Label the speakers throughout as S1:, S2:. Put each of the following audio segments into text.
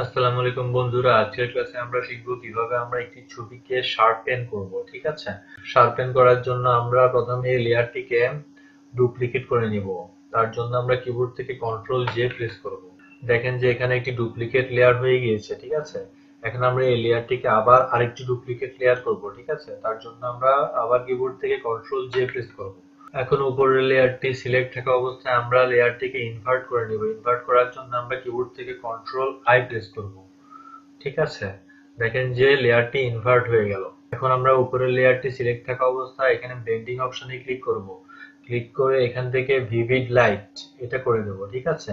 S1: আসসালামু আলাইকুম বন্ধুরা, আজকের ক্লাসে আমরা শিখব কিভাবে আমরা একটি ছবিকে শার্পেন করব। ঠিক আছে, শার্পেন করার জন্য আমরা প্রথমে এই লেয়ারটিকে ডুপ্লিকেট করে নিব। তার জন্য আমরা কিবোর্ড থেকে কন্ট্রোল জে প্রেস করব। দেখেন যে এখানে একটি ডুপ্লিকেট লেয়ার হয়ে গিয়েছে। ঠিক আছে, এখন আমরা এই লেয়ারটিকে আবার আরেকটি ডুপ্লিকেট লেয়ার করব। ঠিক আছে, তার জন্য আমরা আবার কিবোর্ড থেকে কন্ট্রোল জে প্রেস করব। এখন উপরের লেয়ারটি সিলেক্ট থাকা অবস্থায় আমরা লেয়ারটিকে ইনভার্ট করে নিব। ইনভার্ট করার জন্য আমরা কিবোর্ড থেকে কন্ট্রোল আই প্রেস করব। ঠিক আছে, দেখেন যে লেয়ারটি ইনভার্ট হয়ে গেল। এখন আমরা উপরের লেয়ারটি সিলেক্ট থাকা অবস্থায় এখানে ব্লেন্ডিং অপশনে ক্লিক করব। ক্লিক করে এখান থেকে ভিভিড লাইট এটা করে দেব। ঠিক আছে,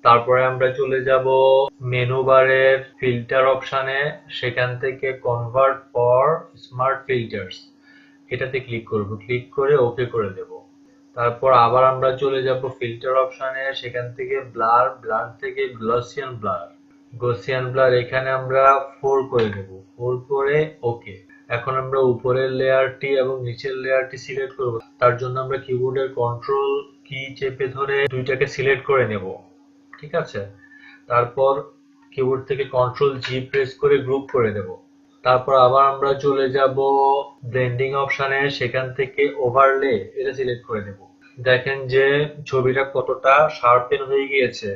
S1: তারপরে আমরা চলে যাব মেনু বারের ফিল্টার অপশনে, সেখান থেকে কনভার্ট ফর স্মার্ট ফিল্টার্স এটাতে ক্লিক করব। ক্লিক করে ওকে করে দেব। তারপর আবার আমরা চলে যাব ফিল্টার অপশনে, সেখান থেকে ব্লার, ব্লার থেকে গসিয়ান ব্লার এখানে আমরা 4 করে দেব। 4 করে ওকে। এখন আমরা উপরের লেয়ারটি এবং নিচের লেয়ারটি সিলেক্ট করব। তার জন্য আমরা কিবোর্ডের কন্ট্রোল কি চেপে ধরে দুইটাকে সিলেক্ট করে নেব। ঠিক আছে, তারপর কিবোর্ড থেকে কন্ট্রোল জি প্রেস করে গ্রুপ করে দেব। তারপর আবার আমরা চলে যাব ব্লেন্ডিং অপশনে, সেখান থেকে ওভারলে এটা সিলেক্ট করে দেব। দেখেন যে ছবিটা কতটা শার্পেন হয়ে গিয়েছে।